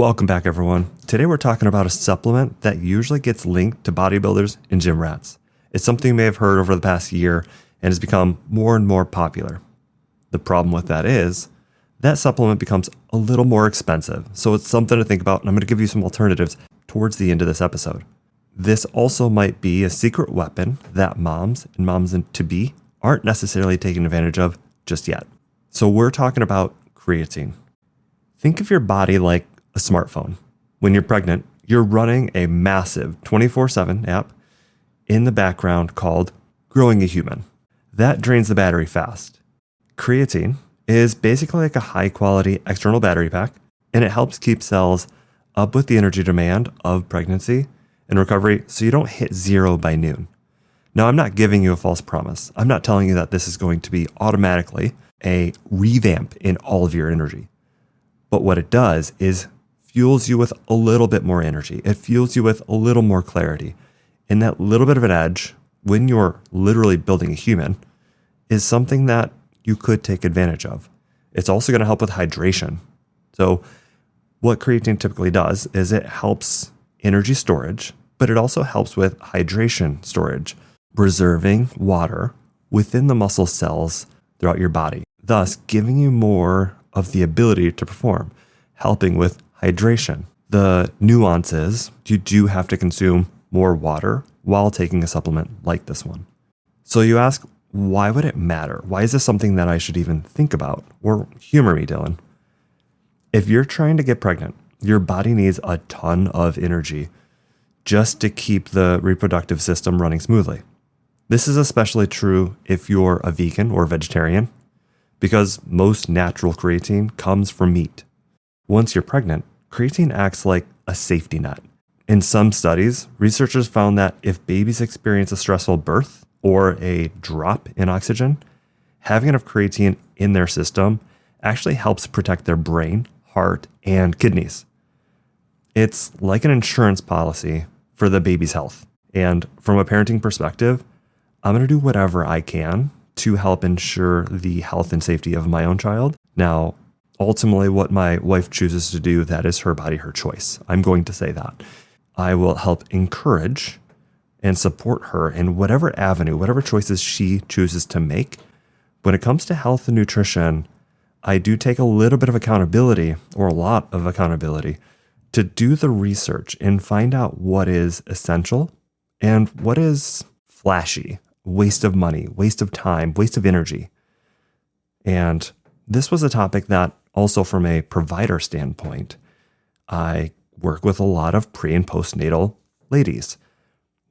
Welcome back, everyone. Today we're talking about a supplement that usually gets linked to bodybuilders and gym rats. It's something you may have heard over the past year and has become more and more popular. The problem with that is that supplement becomes a little more expensive, so it's something to think about, and I'm going to give you some alternatives towards the end of this episode. This also might be a secret weapon that moms and moms-to-be aren't necessarily taking advantage of just yet. So we're talking about creatine. Think of your body like a smartphone. When you're pregnant, you're running a massive 24/7 app in the background called Growing a Human. That drains the battery fast. Creatine is basically like a high-quality external battery pack, and it helps keep cells up with the energy demand of pregnancy and recovery so you don't hit zero by noon. Now, I'm not giving you a false promise. I'm not telling you that this is going to be automatically a revamp in all of your energy. But what it does is fuels you with a little bit more energy. It fuels you with a little more clarity. And that little bit of an edge, when you're literally building a human, is something that you could take advantage of. It's also going to help with hydration. So what creatine typically does is it helps energy storage, but it also helps with hydration storage, preserving water within the muscle cells throughout your body, thus giving you more of the ability to perform, helping with hydration. The nuance is you do have to consume more water while taking a supplement like this one. So you ask, why would it matter? Why is this something that I should even think about? Or humor me, Dylan. If you're trying to get pregnant, your body needs a ton of energy just to keep the reproductive system running smoothly. This is especially true if you're a vegan or vegetarian, because most natural creatine comes from meat. Once you're pregnant, creatine acts like a safety net. In some studies, researchers found that if babies experience a stressful birth or a drop in oxygen, having enough creatine in their system actually helps protect their brain, heart, and kidneys. It's like an insurance policy for the baby's health. And from a parenting perspective, I'm going to do whatever I can to help ensure the health and safety of my own child. Now, ultimately, what my wife chooses to do, that is her body, her choice. I'm going to say that. I will help encourage and support her in whatever avenue, whatever choices she chooses to make. When it comes to health and nutrition, I do take a little bit of accountability, or a lot of accountability, to do the research and find out what is essential and what is flashy, waste of money, waste of time, waste of energy. And this was a topic that also from a provider standpoint, I work with a lot of pre and postnatal ladies.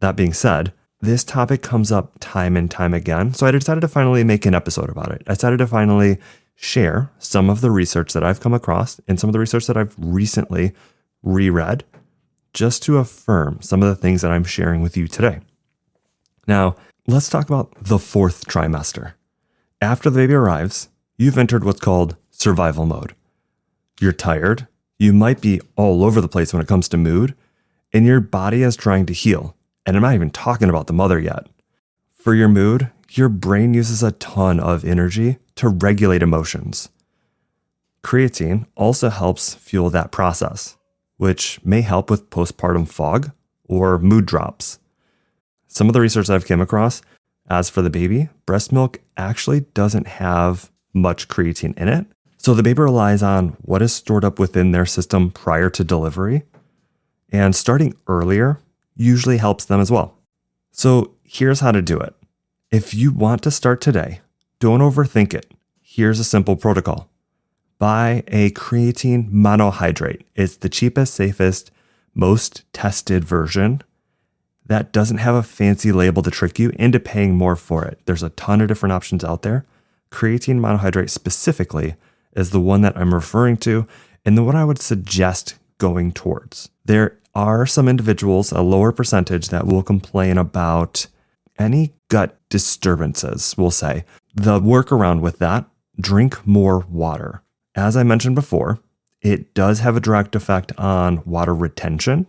That being said, this topic comes up time and time again. So I decided to finally make an episode about it. I decided to finally share some of the research that I've come across and some of the research that I've recently reread, just to affirm some of the things that I'm sharing with you today. Now, let's talk about the fourth trimester. After the baby arrives, you've entered what's called survival mode. You're tired. You might be all over the place when it comes to mood, and your body is trying to heal. And I'm not even talking about the mother yet. For your mood, your brain uses a ton of energy to regulate emotions. Creatine also helps fuel that process, which may help with postpartum fog or mood drops. Some of the research I've come across, as for the baby, breast milk actually doesn't have much creatine in it. So the baby relies on what is stored up within their system prior to delivery. And starting earlier usually helps them as well. So here's how to do it. If you want to start today, don't overthink it. Here's a simple protocol. Buy a creatine monohydrate. It's the cheapest, safest, most tested version that doesn't have a fancy label to trick you into paying more for it. There's a ton of different options out there. Creatine monohydrate specifically is the one that I'm referring to and the one I would suggest going towards. There are some individuals, a lower percentage, that will complain about any gut disturbances, we'll say. The workaround with that, drink more water. As I mentioned before, it does have a direct effect on water retention.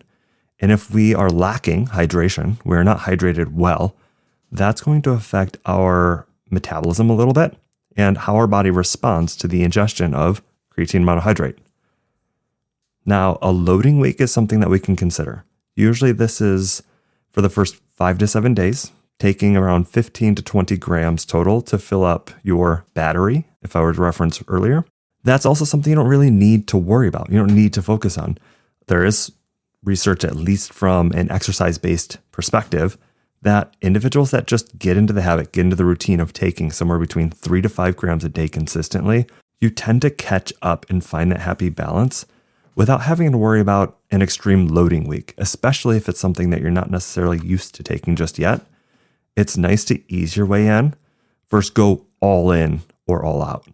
And if we are lacking hydration, we're not hydrated well, that's going to affect our metabolism a little bit and how our body responds to the ingestion of creatine monohydrate. Now, a loading week is something that we can consider. Usually this is for the first 5 to 7 days, taking around 15 to 20 grams total to fill up your battery, if I were to reference earlier. That's also something you don't really need to worry about. You don't need to focus on. There is research, at least from an exercise-based perspective, that individuals that just get into the habit, get into the routine of taking somewhere between 3 to 5 grams a day consistently, you tend to catch up and find that happy balance without having to worry about an extreme loading week, especially if it's something that you're not necessarily used to taking just yet. It's nice to ease your way in versus go all in or all out.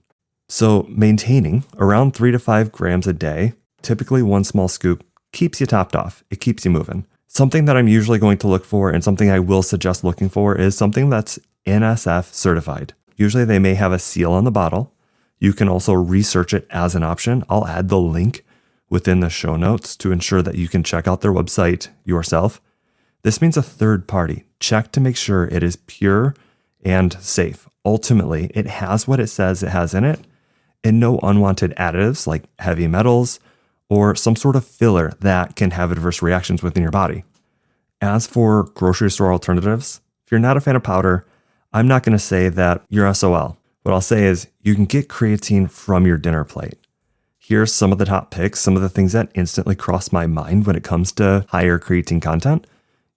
So maintaining around 3 to 5 grams a day, typically one small scoop, keeps you topped off. It keeps you moving. Something that I'm usually going to look for and something I will suggest looking for is something that's NSF certified. Usually they may have a seal on the bottle. You can also research it as an option. I'll add the link within the show notes to ensure that you can check out their website yourself. This means a third party. Check to make sure it is pure and safe. Ultimately, it has what it says it has in it, and no unwanted additives like heavy metals or some sort of filler that can have adverse reactions within your body. As for grocery store alternatives, if you're not a fan of powder, I'm not going to say that you're SOL. What I'll say is you can get creatine from your dinner plate. Here's some of the top picks, some of the things that instantly cross my mind when it comes to higher creatine content.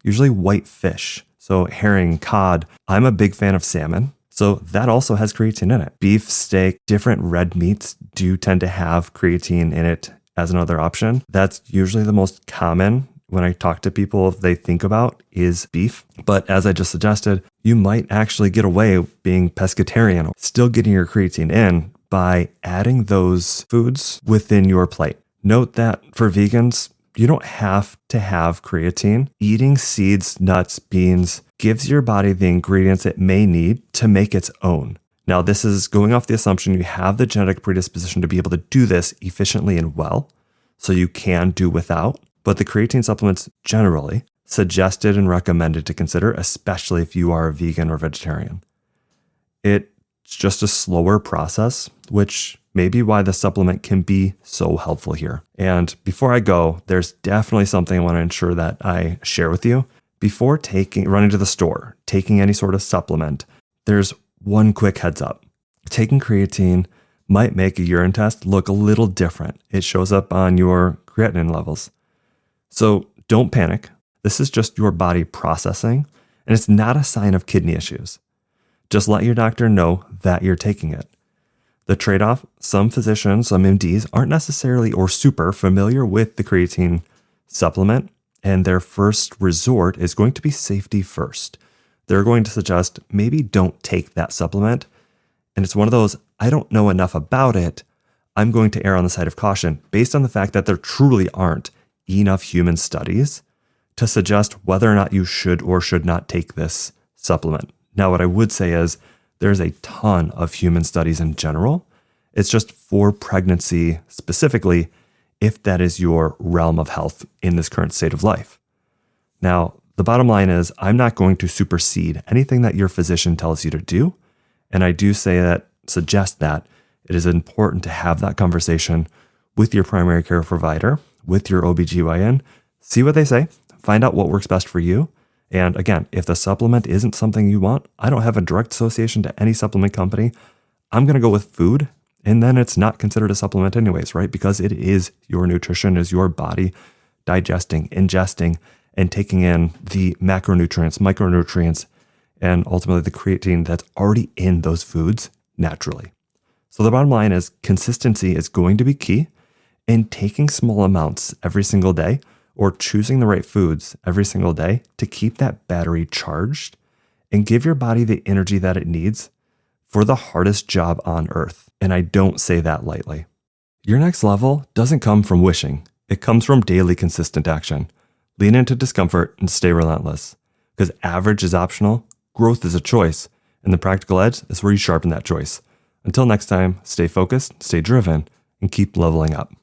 Usually white fish, so herring, cod. I'm a big fan of salmon, so that also has creatine in it. Beef, steak, different red meats do tend to have creatine in it as another option. That's usually the most common when I talk to people they think about is beef. But as I just suggested, you might actually get away being pescatarian, still getting your creatine in by adding those foods within your plate. Note that for vegans, you don't have to have creatine. Eating seeds, nuts, beans gives your body the ingredients it may need to make its own. Now, this is going off the assumption you have the genetic predisposition to be able to do this efficiently and well, so you can do without. But the creatine supplements generally suggested and recommended to consider, especially if you are a vegan or vegetarian. It's just a slower process, which may be why the supplement can be so helpful here. And before I go, there's definitely something I want to ensure that I share with you. Before running to the store, taking any sort of supplement, there's one quick heads up. Taking creatine might make a urine test look a little different. It shows up on your creatinine levels. So don't panic. This is just your body processing, and it's not a sign of kidney issues. Just let your doctor know that you're taking it. The trade-off, some physicians, some MDs aren't necessarily or super familiar with the creatine supplement, and their first resort is going to be safety first. They're going to suggest maybe don't take that supplement. And it's one of those, I don't know enough about it. I'm going to err on the side of caution based on the fact that there truly aren't enough human studies to suggest whether or not you should or should not take this supplement. Now, what I would say is there's a ton of human studies in general. It's just for pregnancy specifically, if that is your realm of health in this current state of life. Now, the bottom line is I'm not going to supersede anything that your physician tells you to do. And I do suggest that it is important to have that conversation with your primary care provider, with your OBGYN, see what they say, find out what works best for you. And again, if the supplement isn't something you want, I don't have a direct association to any supplement company. I'm going to go with food, and then it's not considered a supplement anyways, right? Because it is your nutrition, is your body digesting, ingesting, and taking in the macronutrients, micronutrients, and ultimately the creatine that's already in those foods naturally. So the bottom line is consistency is going to be key, and taking small amounts every single day or choosing the right foods every single day to keep that battery charged and give your body the energy that it needs for the hardest job on earth. And I don't say that lightly. Your next level doesn't come from wishing. It comes from daily consistent action. Lean into discomfort and stay relentless, because average is optional, growth is a choice, and the practical edge is where you sharpen that choice. Until next time, stay focused, stay driven, and keep leveling up.